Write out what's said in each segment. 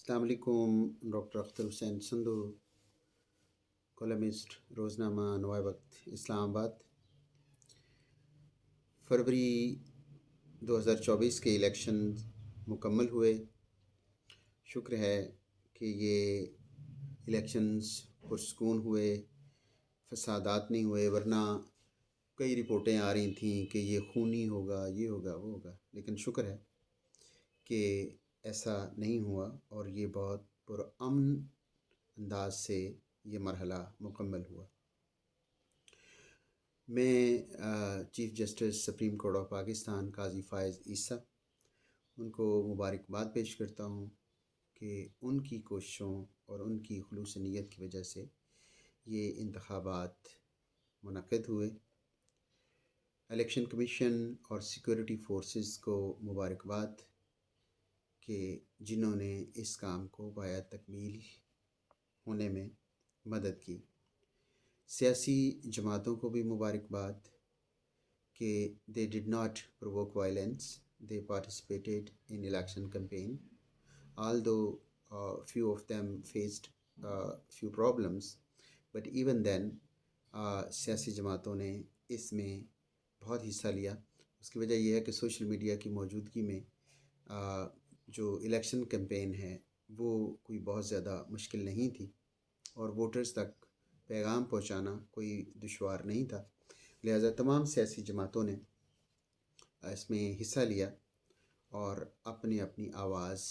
अस्सलाम वालेकुम। Doctor Akhtar Hussain Sandhu, columnist, रोज़नामा नवाए वक्त, इस्लामाबाद। फरवरी 2024 के इलेक्शन मुकम्मल हुए। शुक्र है कि ये इलेक्शंस पुरसुकून हुए, फसादात नहीं हुए, वरना कई रिपोर्टें आ रही थीं कि ये खूनी होगा, ये होगा, वो होगा। लेकिन शुक्र है कि ऐसा नहीं हुआ और ये बहुत पुरअमन अंदाज से ये मरहला मुकम्मल हुआ। मैं chief justice supreme court of Pakistan Qazi Faez Isa उनको मुबारकबाद पेश करता हूँ कि उनकी कोशिशों और उनकी खुलूस नीयत की वजह से ये इंतखाबात मुनक़िद हुए। इलेक्शन कमीशन और सिक्योरिटी फोर्सेस को मुबारकबाद कि जिन्होंने इस काम को बाया तकमील होने में मदद की। सियासी जमातों को भी मुबारकबाद कि they did not provoke violence, they participated in election campaign, although few of them faced few problems, but even then सियासी जमातों ने इसमें बहुत हिस्सा लिया। उसकी वजह यह है कि सोशल मीडिया की मौजूदगी में जो इलेक्शन कैंपेन है वो कोई बहुत ज़्यादा मुश्किल नहीं थी और वोटर्स तक पैगाम पहुंचाना कोई दुश्वार नहीं था। लिहाजा तमाम सियासी जमातों ने इसमें हिस्सा लिया और अपनी अपनी आवाज़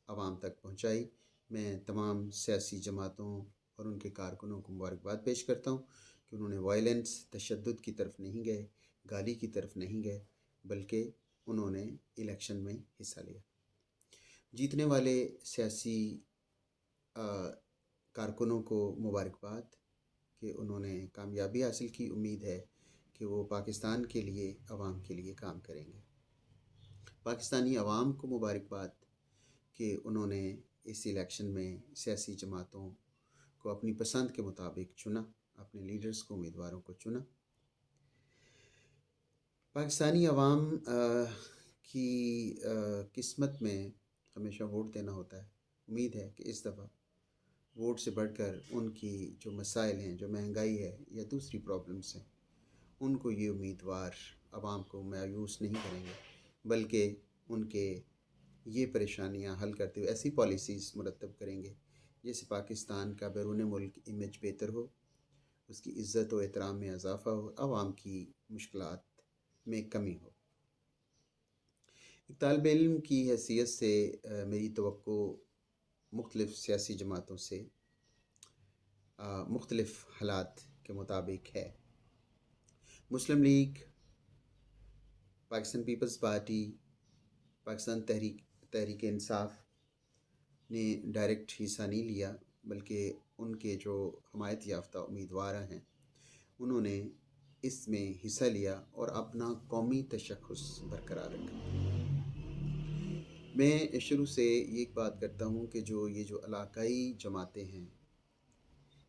आवाम तक पहुंचाई। मैं तमाम सियासी जमातों और उनके कारकुनों को मुबारकबाद पेश करता हूं कि उन्होंने वायलेंस, तशद्दुद की तरफ नहीं गए, गाली की तरफ नहीं गए, बल्कि उन्होंने इलेक्शन में हिस्सा लिया। जीतने वाले सियासी कारकुनों को मुबारकबाद कि उन्होंने कामयाबी हासिल की। उम्मीद है कि वो पाकिस्तान के लिए, अवाम के लिए काम करेंगे। पाकिस्तानी अवाम को मुबारकबाद कि उन्होंने इस इलेक्शन में सियासी जमातों को अपनी पसंद के मुताबिक चुना, अपने लीडर्स को, उम्मीदवारों को चुना। पाकिस्तानी अवाम की किस्मत में हमेशा वोट देना होता है। उम्मीद है कि इस दफ़ा वोट से बढ़कर उनकी जो मसाइल हैं, जो महंगाई है या दूसरी प्रॉब्लम्स हैं, उनको ये उम्मीदवार आवाम को मायूस नहीं करेंगे, बल्कि उनके ये परेशानियां हल करते हुए ऐसी पॉलिसीज़ मुरतब करेंगे जिससे पाकिस्तान का बैरून मुल्क इमेज बेहतर हो, उसकी इज़्ज़त व एहतराम में इजाफ़ा हो, आवाम की मुश्किलात में कमी हो। एक तालिब इल्म की हैसियत से मेरी तवक्को मुख्तलिफ़ सियासी जमातों से मुख्तलिफ़ हालात के मुताबिक है। मुस्लिम लीग, पाकिस्तान पीपल्स पार्टी, पाकिस्तान तहरीक इंसाफ ने डायरेक्ट हिस्सा नहीं लिया, बल्कि उनके जो हमायत याफ्ता उम्मीदवार हैं उन्होंने इसमें हिस्सा लिया और अपना कौमी तशख़्ख़ुस बरकरार रखा। मैं शुरू से ये बात करता हूँ कि जो इलाकाई जमातें हैं,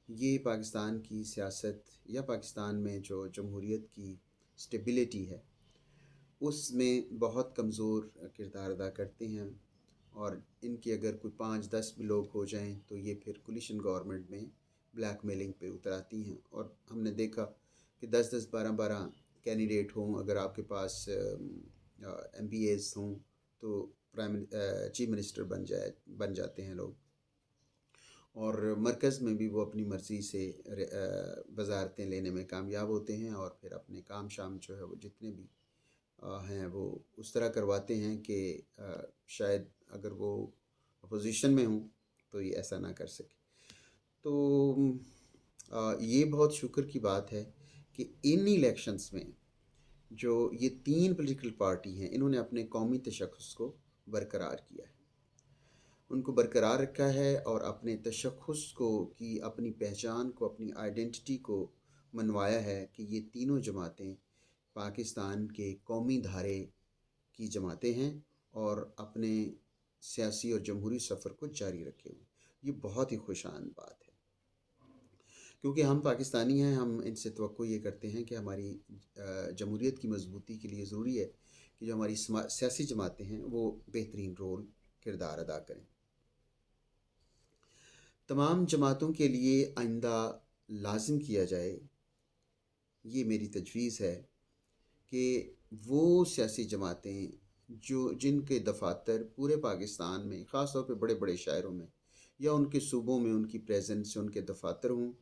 ये पाकिस्तान की सियासत या पाकिस्तान में जो जमहूरियत की स्टेबिलिटी है उसमें बहुत कमज़ोर किरदार अदा करते हैं और इनके अगर कोई 5-10 भी लोग हो जाएं तो ये फिर कोलिशन गवर्नमेंट में ब्लैक मेलिंग पे उतर आती हैं। और हमने देखा कि 10-10, 12-12 कैंडिडेट हों, अगर आपके पास MPAs हों तो चीफ मिनिस्टर बन जाते हैं लोग, और मरकज़ में भी वो अपनी मर्ज़ी से वज़ारतें लेने में कामयाब होते हैं और फिर अपने काम शाम जो है वो जितने भी हैं वो उस तरह करवाते हैं कि शायद अगर वो अपोजिशन में हों तो ये ऐसा ना कर सके। तो ये बहुत शुक्र की बात है कि इन इलेक्शंस में जो ये 3 पॉलिटिकल पार्टी हैं इन्होंने अपने कौमी तशख़्ख़ुस को बरकरार किया है, उनको बरकरार रखा है और अपने तशख़्ख़ुस को की अपनी पहचान को, अपनी आइडेंटिटी को मनवाया है कि ये तीनों जमातें पाकिस्तान के कौमी धारे की जमातें हैं और अपने सियासी और जमहूरी सफ़र को जारी रखे हुए। ये बहुत ही खुशान बात है क्योंकि हम पाकिस्तानी हैं। हम इनसे तवक्को ये करते हैं कि हमारी जमहूरियत की मजबूती के लिए ज़रूरी है कि जो हमारी सियासी जमातें हैं वो बेहतरीन रोल किरदार अदा करें। तमाम जमातों के लिए आइंदा लाजिम किया जाए, ये मेरी तजवीज़ है कि वो सियासी जमातें जिनके दफातर पूरे पाकिस्तान में, ख़ास तौर पे बड़े बड़े शहरों में या उनके सूबों में उनकी प्रेजेंस, उनके दफातर हों,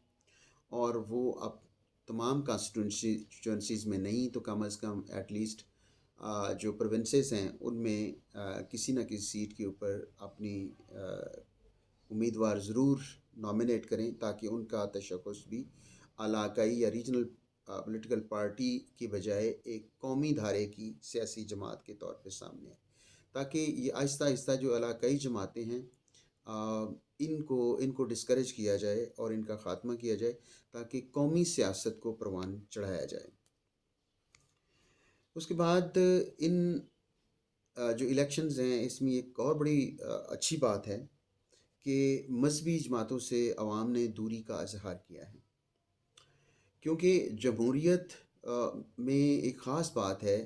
और वो अब तमाम कॉन्स्टिट्यूंसीज़ में नहीं तो कम अज़ कम एटलीस्ट जो प्रोविंसेस हैं उनमें किसी न किसी सीट के ऊपर अपनी उम्मीदवार ज़रूर नॉमिनेट करें, ताकि उनका तशख़्ख़ुस भी इलाकाई या रीजनल पॉलिटिकल पार्टी की बजाय एक कौमी धारे की सियासी जमात के तौर पे सामने आए, ताकि ये आहिस्ता आहिस्ता जो इलाकाई जमातें हैं इनको डिस्करेज किया जाए और इनका ख़ात्मा किया जाए, ताकि कौमी सियासत को परवान चढ़ाया जाए। उसके बाद इन जो इलेक्शंस हैं इसमें एक और बड़ी अच्छी बात है कि मजहबी जमातों से अवाम ने दूरी का इजहार किया है, क्योंकि जमहूरियत में एक ख़ास बात है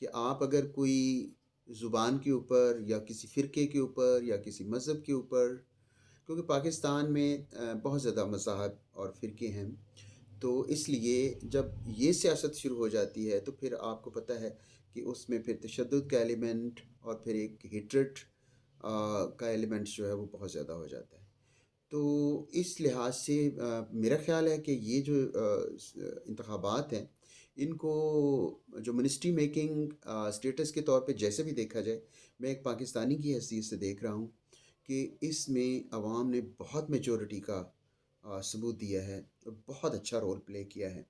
कि आप अगर कोई ज़ुबान के ऊपर या किसी फ़िरके के ऊपर या किसी मज़हब के ऊपर, क्योंकि पाकिस्तान में बहुत ज़्यादा मज़ाहब और फ़िरके हैं, तो इसलिए जब ये सियासत शुरू हो जाती है तो फिर आपको पता है कि उसमें फिर तशद्दुद का एलिमेंट और फिर एक हेट्रेड का एलिमेंट जो है वो बहुत ज़्यादा हो जाता है। तो इस लिहाज से मेरा ख़्याल है कि ये जो इंतख़ाबात हैं इनको जो मिनिस्ट्री मेकिंग स्टेटस के तौर पे जैसे भी देखा जाए, मैं एक पाकिस्तानी की हैसियत से देख रहा हूँ कि इसमें अवाम ने बहुत मेजॉरिटी का सबूत दिया है और बहुत अच्छा रोल प्ले किया है।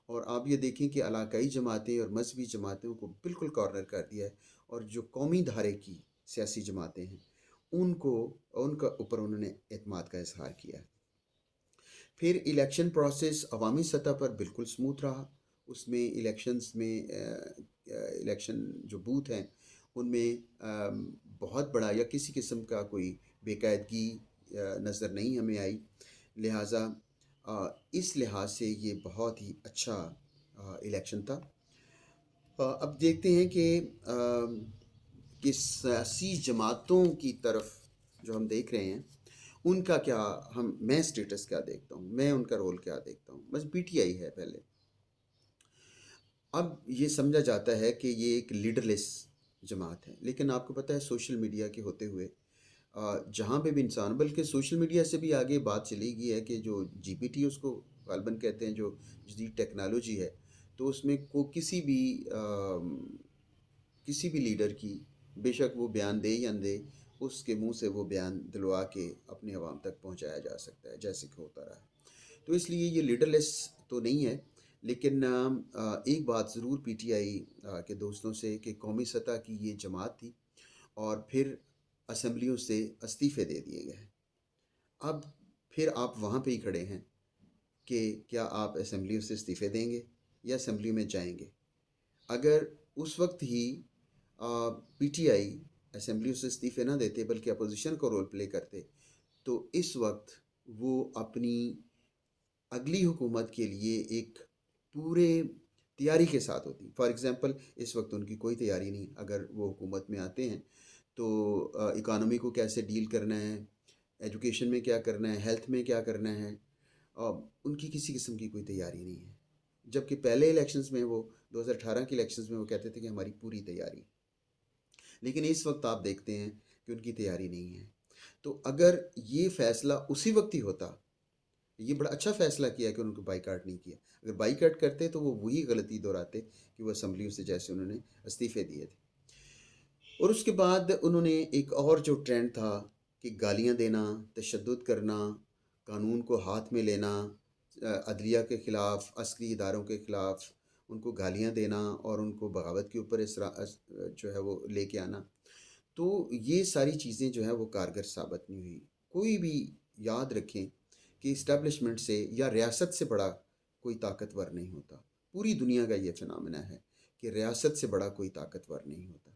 और आप ये देखें कि इलाकाई जमातें और मजहबी जमातों को बिल्कुल कॉर्नर कर दिया है, और जो कौमी धारे की सियासी जमातें हैं उनको उनका ऊपर उन्होंने एतमाद का इजहार किया है। फिर इलेक्शन प्रोसेस अवामी सतह पर बिल्कुल स्मूथ रहा। उसमें इलेक्शंस में इलेक्शन जो बूथ हैं उनमें बहुत बड़ा या किसी किस्म का कोई बेकायदगी नज़र नहीं हमें आई। लिहाजा इस लिहाज से ये बहुत ही अच्छा इलेक्शन था। अब देखते हैं कि सियासी जमातों की तरफ जो हम देख रहे हैं उनका क्या, मैं स्टेटस क्या देखता हूँ, मैं उनका रोल क्या देखता हूँ। बस पीटीआई है पहले। अब ये समझा जाता है कि ये एक लीडरलेस जमात है, लेकिन आपको पता है सोशल मीडिया के होते हुए जहाँ पे भी इंसान, बल्कि सोशल मीडिया से भी आगे बात चली गई है कि जो जीपीटी उसको गालबन कहते हैं, जो जदीद टेक्नोलॉजी है, तो उसमें को किसी भी लीडर की, बेशक वो बयान दे या न दे, उसके मुंह से वो बयान दिलवा के अपने अवाम तक पहुंचाया जा सकता है, जैसे कि होता रहा है। तो इसलिए ये लीडरलेस तो नहीं है, लेकिन एक बात ज़रूर पीटीआई के दोस्तों से कि कौमी सतह की ये जमात थी और फिर असम्बलियों से इस्तीफ़े दे दिए गए। अब फिर आप वहाँ पे ही खड़े हैं कि क्या आप असम्बलियों से इस्तीफ़े देंगे या असम्बली में जाएंगे। अगर उस वक्त ही पीटीआई असम्बलियों से इस्तीफ़े ना देते बल्कि अपोजिशन को रोल प्ले करते, तो इस वक्त वो अपनी अगली हुकूमत के लिए एक पूरे तैयारी के साथ होती। फॉर एग्ज़ाम्पल इस वक्त उनकी कोई तैयारी नहीं। अगर वो हुकूमत में आते हैं तो इकानमी को कैसे डील करना है, एजुकेशन में क्या करना है, हेल्थ में क्या करना है, उनकी किसी किस्म की कोई तैयारी नहीं है। जबकि पहले इलेक्शंस में, वो 2018 के इलेक्शंस में वो कहते थे कि हमारी पूरी तैयारी, लेकिन इस वक्त आप देखते हैं कि उनकी तैयारी नहीं है। तो अगर ये फ़ैसला उसी वक्त ही होता, ये बड़ा अच्छा फ़ैसला किया कि उनको बाइकाट नहीं किया। अगर बाइकाट करते तो वो वही गलती दोहराते कि वो असम्बलियों से जैसे उन्होंने इस्तीफ़े दिए थे। और उसके बाद उन्होंने एक और जो ट्रेंड था कि गालियाँ देना, तशद्दुद करना, कानून को हाथ में लेना, अदलिया के ख़िलाफ़, अस्करी इदारों के ख़िलाफ़ उनको गालियाँ देना और उनको बगावत के ऊपर जो है वो लेके आना। तो ये सारी चीज़ें जो हैं वो कारगर साबित नहीं हुई। कोई भी याद रखें कि इस्टेब्लिशमेंट से या रियासत से बड़ा कोई ताकतवर नहीं होता। पूरी दुनिया का ये फ़िनोमेना है कि रियासत से बड़ा कोई ताकतवर नहीं होता।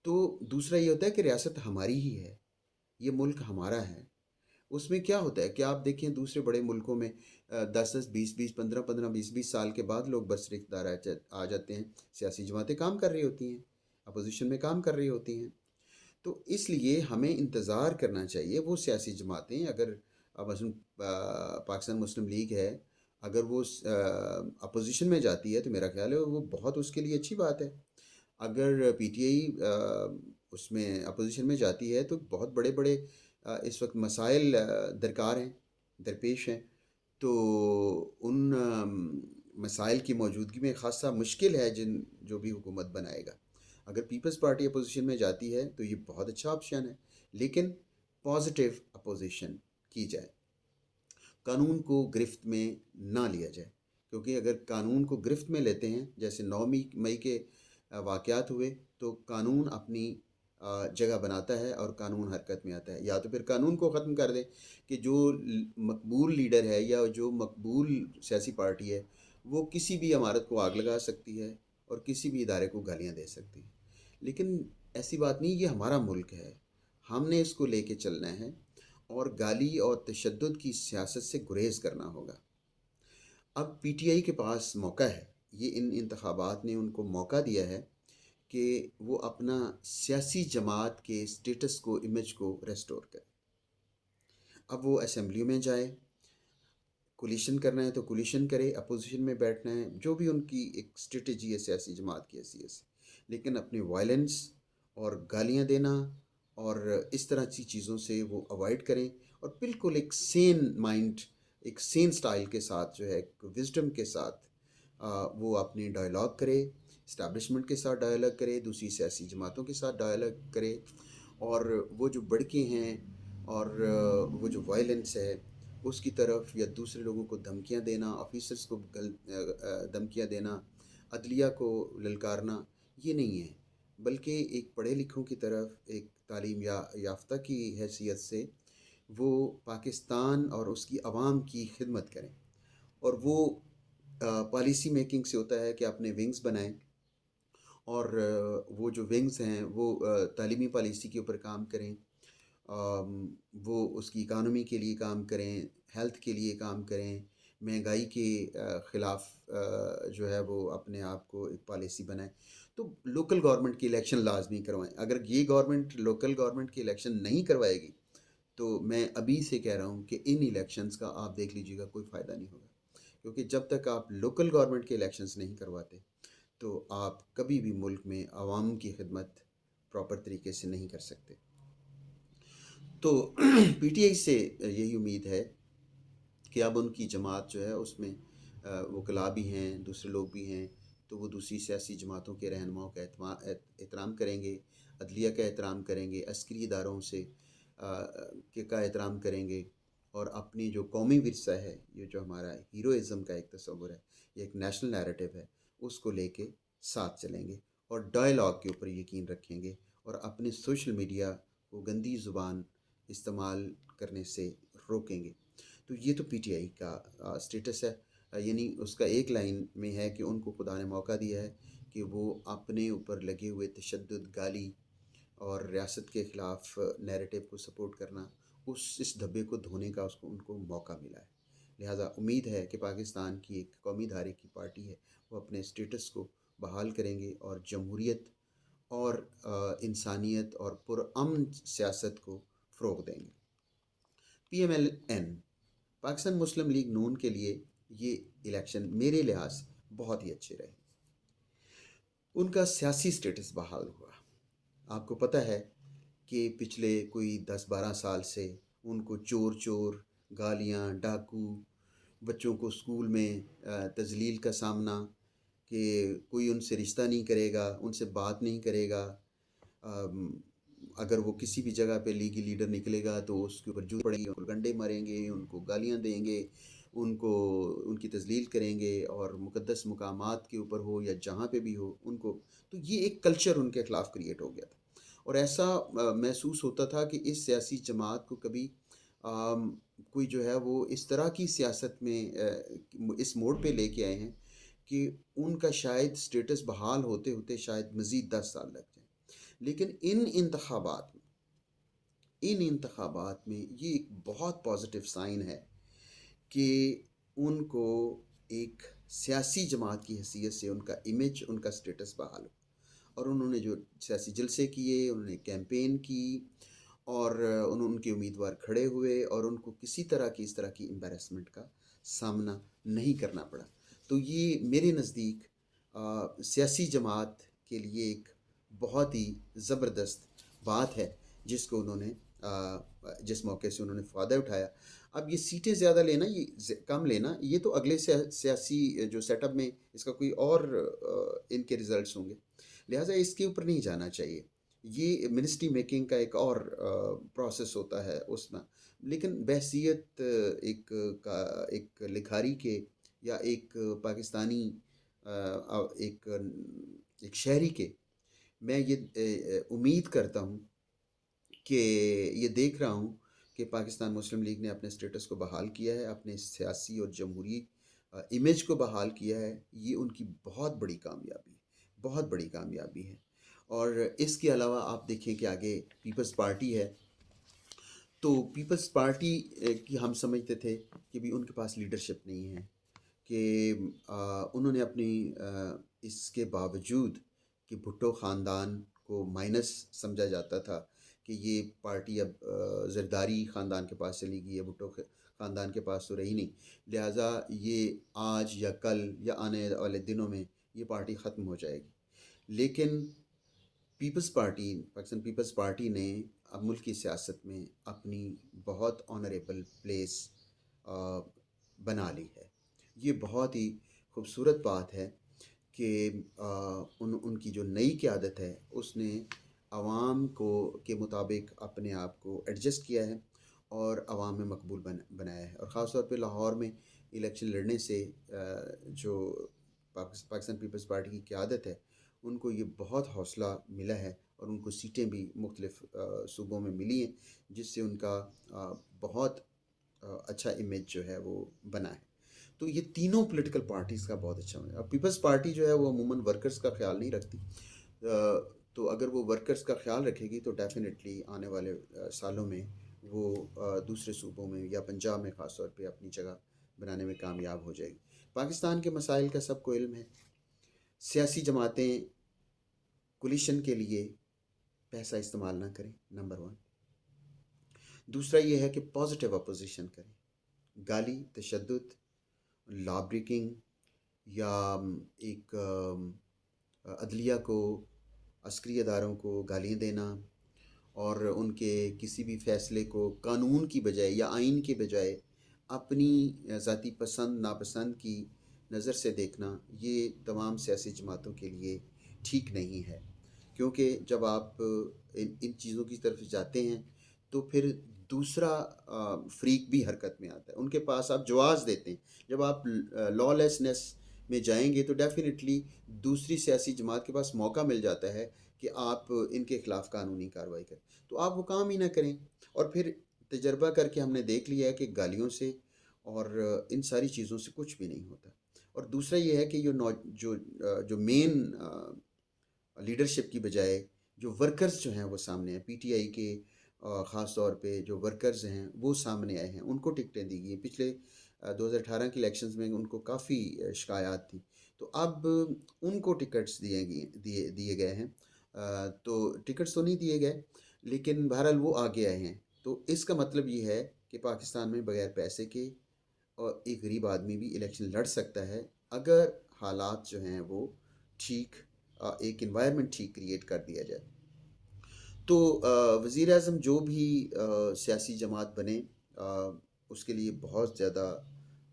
तो दूसरा ये होता है कि रियासत हमारी ही है, ये मुल्क हमारा है। उसमें क्या होता है कि आप देखें दूसरे बड़े मुल्कों में 10-10, 20-20, 15-15, 20-20 साल के बाद लोग बरसर इक़्तिदार आ जाते हैं। सियासी जमातें काम कर रही होती हैं, अपोज़िशन में काम कर रही होती हैं। तो इसलिए हमें इंतज़ार करना चाहिए। वो सियासी जमातें अगर अब मसलन पाकिस्तान मुस्लिम लीग है, अगर वो अपोजिशन में जाती है तो मेरा ख्याल है वो बहुत उसके लिए अच्छी बात है। अगर पीटीआई उसमें अपोजिशन में जाती है तो बहुत बड़े बड़े इस वक्त मसाइल दरकार हैं, दरपेश हैं। तो उन मसाइल की मौजूदगी में ख़ासा मुश्किल है जो भी हुकूमत बनाएगा। अगर पीपल्स पार्टी अपोजिशन में जाती है तो ये बहुत अच्छा ऑप्शन है, लेकिन पॉजिटिव अपोजिशन की जाए, कानून को गिरफ्त में ना लिया जाए। क्योंकि अगर कानून को गिरफ्त में लेते हैं, जैसे 9 मई के वाक़यात हुए, तो कानून अपनी जगह बनाता है और कानून हरकत में आता है। या तो फिर कानून को ख़त्म कर दें कि जो मकबूल लीडर है या जो मकबूल सियासी पार्टी है, वो किसी भी इमारत को आग लगा सकती है और किसी भी इदारे को गालियाँ दे सकती है। लेकिन ऐसी बात नहीं, ये हमारा मुल्क है, हमने इसको लेके चलना है और गाली और तशद्दुद की सियासत से गुरेज करना होगा। अब पीटीआई के पास मौका है, ये इन इंतखाबात ने उनको मौका दिया है कि वो अपना सियासी जमात के स्टेटस को, इमेज को रेस्टोर करे। अब वो असेंबली में जाए, कोलिशन करना है तो कोलिशन करे, अपोजिशन में बैठना है, जो भी उनकी एक स्ट्रेटजी है सियासी जमात की हैसियत से, लेकिन अपनी वायलेंस और गालियाँ देना और इस तरह की चीज़ों से वो अवॉइड करें और बिल्कुल एक सेन माइंड, एक सेन स्टाइल के साथ जो है, एक विजडम के साथ वो अपनी डायलॉग करे, इस्टेब्लिशमेंट के साथ डायलॉग करे, दूसरी सियासी जमातों के साथ डायलॉग करे। और वो जो भड़के हैं और वो जो वायलेंस है उसकी तरफ, या दूसरे लोगों को धमकियां देना, ऑफिसर्स को धमकियां देना, अदलिया को ललकारना, ये नहीं है। बल्कि एक पढ़े लिखों की तरफ, एक तालीम याफ्ता की हैसियत से वो पाकिस्तान और उसकी आवाम की खिदमत करें। और वो पॉलिसी मेकिंग से होता है कि अपने विंग्स बनाएं, और वो जो विंग्स हैं वो तालीमी पॉलिसी के ऊपर काम करें, वो उसकी इकानमी के लिए काम करें, हेल्थ के लिए काम करें, महंगाई के ख़िलाफ़ जो है वो अपने आप को एक पॉलिसी बनाएं। तो लोकल गवर्नमेंट की इलेक्शन लाजमी करवाएं। अगर ये गवर्नमेंट लोकल गवर्नमेंट की इलेक्शन नहीं करवाएगी तो मैं अभी से कह रहा हूँ कि इन इलेक्शंस का आप देख लीजिएगा, कोई फ़ायदा नहीं होगा। क्योंकि जब तक आप लोकल गवर्नमेंट के इलेक्शंस नहीं करवाते तो आप कभी भी मुल्क में आवाम की खिदमत प्रॉपर तरीके से नहीं कर सकते। तो पीटीआई से यही उम्मीद है कि अब उनकी जमात जो है उसमें वकला भी हैं, दूसरे लोग भी हैं, तो वो दूसरी सियासी जमातों के रहनुमाओं का एहतराम करेंगे, अदलिया का एहतराम करेंगे, अस्करी इदारों से का एहतराम करेंगे, और अपनी जो कौमी विरसा है, ये जो हमारा हीरोइज़्म का एक तस्वुर है, ये एक नेशनल नैरेटिव है, उसको लेके साथ चलेंगे और डायलॉग के ऊपर यकीन रखेंगे और अपने सोशल मीडिया को गंदी ज़ुबान इस्तेमाल करने से रोकेंगे। तो ये तो पीटीआई का स्टेटस है। यानी उसका एक लाइन में है कि उनको खुदा ने मौका दिया है कि वो अपने ऊपर लगे हुए तशद्दुद, गाली और रियासत के ख़िलाफ़ नैरेटिव को सपोर्ट करना, इस धब्बे को धोने का उनको मौका मिला है। लिहाजा उम्मीद है कि पाकिस्तान की एक कौमी धारे की पार्टी है, वो अपने स्टेटस को बहाल करेंगे और जमहूरियत और इंसानियत और पुरअमन सियासत को फ़रोग़ देंगे। PMLN, पाकिस्तान मुस्लिम लीग नून के लिए ये इलेक्शन मेरे लिहाज से बहुत ही अच्छे रहे। उनका सियासी स्टेटस बहाल हुआ। आपको पता है कि पिछले कोई 10-12 साल से उनको चोर चोर, गालियाँ, डाकू, बच्चों को स्कूल में तज़लील का सामना, कि कोई उनसे रिश्ता नहीं करेगा, उनसे बात नहीं करेगा। अगर वो किसी भी जगह पे लीगी लीडर निकलेगा तो उसके ऊपर जूते पड़ेंगे, उनको डंडे मारेंगे, उनको गालियाँ देंगे, उनको उनकी तज़लील करेंगे, और मुक़द्दस मकामात के ऊपर हो या जहाँ पे भी हो उनको। तो ये एक कल्चर उनके ख़िलाफ़ क्रिएट हो गया था, और ऐसा महसूस होता था कि इस सियासी जमात को कभी कोई जो है वो इस तरह की सियासत में इस मोड़ पे लेके आए हैं कि उनका शायद स्टेटस बहाल होते होते शायद मज़ीद 10 साल लग जाए। लेकिन इन इंतखाबात में ये एक बहुत पॉजिटिव साइन है कि उनको एक सियासी जमात की हैसियत से उनका इमेज, उनका स्टेटस बहाल हो, और उन्होंने जो सियासी जलसे किए, उन्होंने कैंपेन की, اور ان کی امیدوار کھڑے ہوئے اور ان کو کسی طرح کی اس طرح کی امبیرسمنٹ کا سامنا نہیں کرنا پڑا. تو یہ میرے نزدیک سیاسی جماعت کے لیے ایک بہت ہی زبردست بات ہے جس کو انہوں نے جس موقع سے انہوں نے فائدہ اٹھایا. اب یہ سیٹیں زیادہ لینا، یہ کم لینا، یہ تو اگلے سیاسی جو سیٹ اپ میں اس کا کوئی اور ان کے ریزلٹس ہوں گے، لہٰذا اس کے اوپر نہیں جانا چاہیے. یہ منسٹری میکنگ کا ایک اور پروسیس ہوتا ہے اس میں. لیکن بحیثیت ایک لکھاری کے یا ایک پاکستانی ایک شہری کے، میں یہ امید کرتا ہوں کہ یہ دیکھ رہا ہوں کہ پاکستان مسلم لیگ نے اپنے سٹیٹس کو بحال کیا ہے، اپنے سیاسی اور جمہوری امیج کو بحال کیا ہے. یہ ان کی بہت بڑی کامیابی ہے، بہت بڑی کامیابی ہے. اور اس کے علاوہ آپ دیکھیں کہ آگے پیپلز پارٹی ہے. تو پیپلز پارٹی کی ہم سمجھتے تھے کہ بھی ان کے پاس لیڈرشپ نہیں ہے، کہ انہوں نے اپنی اس کے باوجود کہ بھٹو خاندان کو مائنس سمجھا جاتا تھا کہ یہ پارٹی اب زرداری خاندان کے پاس چلی گئی ہے، بھٹو خاندان کے پاس تو رہی نہیں، لہٰذا یہ آج یا کل یا آنے والے دنوں میں یہ پارٹی ختم ہو جائے گی. لیکن پاکستان پیپلز پارٹی نے اب ملک کی سیاست میں اپنی بہت آنریبل پلیس بنا لی ہے. یہ بہت ہی خوبصورت بات ہے کہ ان کی جو نئی قیادت ہے اس نے عوام کے مطابق اپنے آپ کو ایڈجسٹ کیا ہے اور عوام میں مقبول بنایا ہے. اور خاص طور پہ لاہور میں الیکشن لڑنے سے جو پاکستان پیپلز پارٹی کی قیادت ہے ان کو یہ بہت حوصلہ ملا ہے اور ان کو سیٹیں بھی مختلف صوبوں میں ملی ہیں، جس سے ان کا بہت اچھا امیج جو ہے وہ بنا ہے. تو یہ تینوں پولیٹیکل پارٹیز کا بہت اچھا ہے. اب پیپلز پارٹی جو ہے وہ عموماً ورکرز کا خیال نہیں رکھتی، تو اگر وہ ورکرز کا خیال رکھے گی تو ڈیفینیٹلی آنے والے سالوں میں وہ دوسرے صوبوں میں یا پنجاب میں خاص طور پہ اپنی جگہ بنانے میں کامیاب ہو جائے گی. پاکستان کے مسائل کا سب کو علم ہے. سیاسی جماعتیں کولیشن کے لیے پیسہ استعمال نہ کریں، نمبر 1. دوسرا یہ ہے کہ پازیٹیو اپوزیشن کریں. گالی، تشدد، لا بریکنگ یا ایک عدلیہ کو، عسکری اداروں کو گالیاں دینا اور ان کے کسی بھی فیصلے کو قانون کی بجائے یا آئین کے بجائے اپنی ذاتی پسند ناپسند کی نظر سے دیکھنا، یہ تمام سیاسی جماعتوں کے لیے ٹھیک نہیں ہے. کیونکہ جب آپ ان چیزوں کی طرف جاتے ہیں تو پھر دوسرا فریق بھی حرکت میں آتا ہے. ان کے پاس آپ جواز دیتے ہیں. جب آپ لا لیسنس میں جائیں گے تو ڈیفینیٹلی دوسری سیاسی جماعت کے پاس موقع مل جاتا ہے کہ آپ ان کے خلاف قانونی کارروائی کریں، تو آپ وہ کام ہی نہ کریں. اور پھر تجربہ کر کے ہم نے دیکھ لیا ہے کہ گالیوں سے اور ان ساری چیزوں سے کچھ بھی نہیں ہوتا. اور دوسرا یہ ہے کہ جو مین لیڈرشپ کی بجائے جو ورکرز جو ہیں وہ سامنے ہیں. پی ٹی آئی کے خاص طور پہ جو ورکرز ہیں وہ سامنے آئے ہیں، ان کو ٹکٹیں دی گئی ہیں. پچھلے 2018 کے الیکشنز میں ان کو کافی شکایات تھیں، تو اب ان کو ٹکٹس دیے گئے ہیں. تو ٹکٹس تو نہیں دیے گئے لیکن بہرحال وہ آگے آئے ہیں. تو اس کا مطلب یہ ہے کہ پاکستان میں بغیر پیسے کے اور ایک غریب آدمی بھی الیکشن لڑ سکتا ہے اگر حالات جو ہیں وہ ٹھیک، ایک انوائرمنٹ ٹھیک کریٹ کر دیا جائے. تو وزیر اعظم جو بھی سیاسی جماعت بنے اس کے لیے بہت زیادہ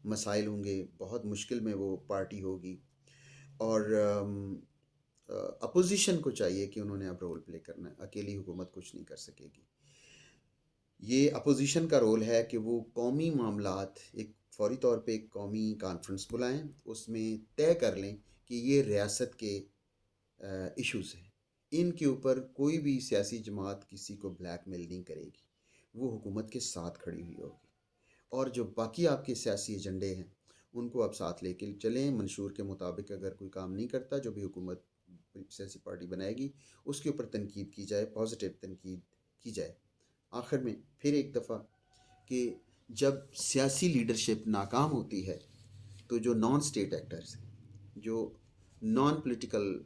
مسائل ہوں گے، بہت مشکل میں وہ پارٹی ہوگی. اور اپوزیشن کو چاہیے کہ انہوں نے اب رول پلے کرنا ہے. اکیلی حکومت کچھ نہیں کر سکے گی. یہ اپوزیشن کا رول ہے کہ وہ قومی معاملات ایک فوری طور پہ ایک قومی کانفرنس بلائیں، اس میں طے کر لیں کہ یہ ریاست کے ایشوز ہیں، ان کے اوپر کوئی بھی سیاسی جماعت کسی کو بلیک میل نہیں کرے گی، وہ حکومت کے ساتھ کھڑی ہوئی ہوگی. اور جو باقی آپ کے سیاسی ایجنڈے ہیں ان کو آپ ساتھ لے کے چلیں. منشور کے مطابق اگر کوئی کام نہیں کرتا، جو بھی حکومت سیاسی پارٹی بنائے گی اس کے اوپر تنقید کی جائے، پازیٹیو تنقید کی جائے. آخر میں پھر ایک دفعہ کہ جب سیاسی لیڈرشپ ناکام ہوتی ہے تو جو نان اسٹیٹ ایکٹرز ہیں، جو نان پولیٹیکل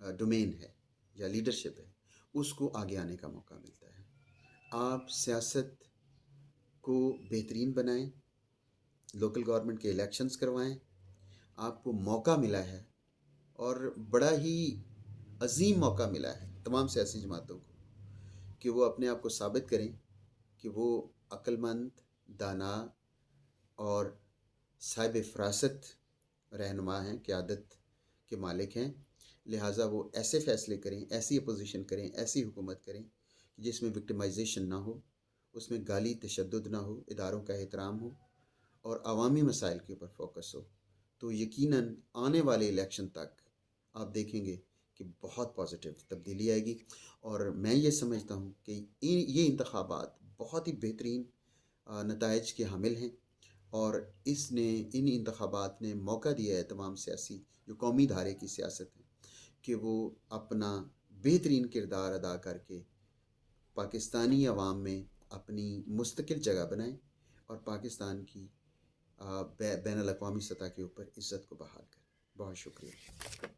ڈومین ہے یا لیڈرشپ ہے، اس کو آگے آنے کا موقع ملتا ہے۔ آپ سیاست کو بہترین بنائیں، لوکل گورنمنٹ کے الیکشنز کروائیں، آپ کو موقع ملا ہے اور بڑا ہی عظیم موقع ملا ہے تمام سیاسی جماعتوں کو کہ وہ اپنے آپ کو ثابت کریں کہ وہ عقل مند، دانا اور صاحب فراست رہنما ہیں، قیادت کے مالک ہیں۔ لہٰذا وہ ایسے فیصلے کریں، ایسی اپوزیشن کریں، ایسی حکومت کریں جس میں وکٹمائزیشن نہ ہو، اس میں گالی تشدد نہ ہو، اداروں کا احترام ہو اور عوامی مسائل کے اوپر فوکس ہو۔ تو یقیناً آنے والے الیکشن تک آپ دیکھیں گے کہ بہت پازیٹیو تبدیلی آئے گی، اور میں یہ سمجھتا ہوں کہ یہ انتخابات بہت ہی بہترین نتائج کے حامل ہیں، اور ان انتخابات نے موقع دیا ہے تمام سیاسی جو قومی دھارے کی سیاست ہے کہ وہ اپنا بہترین کردار ادا کر کے پاکستانی عوام میں اپنی مستقل جگہ بنائیں اور پاکستان کی بین الاقوامی سطح کے اوپر عزت کو بحال کریں۔ بہت شکریہ۔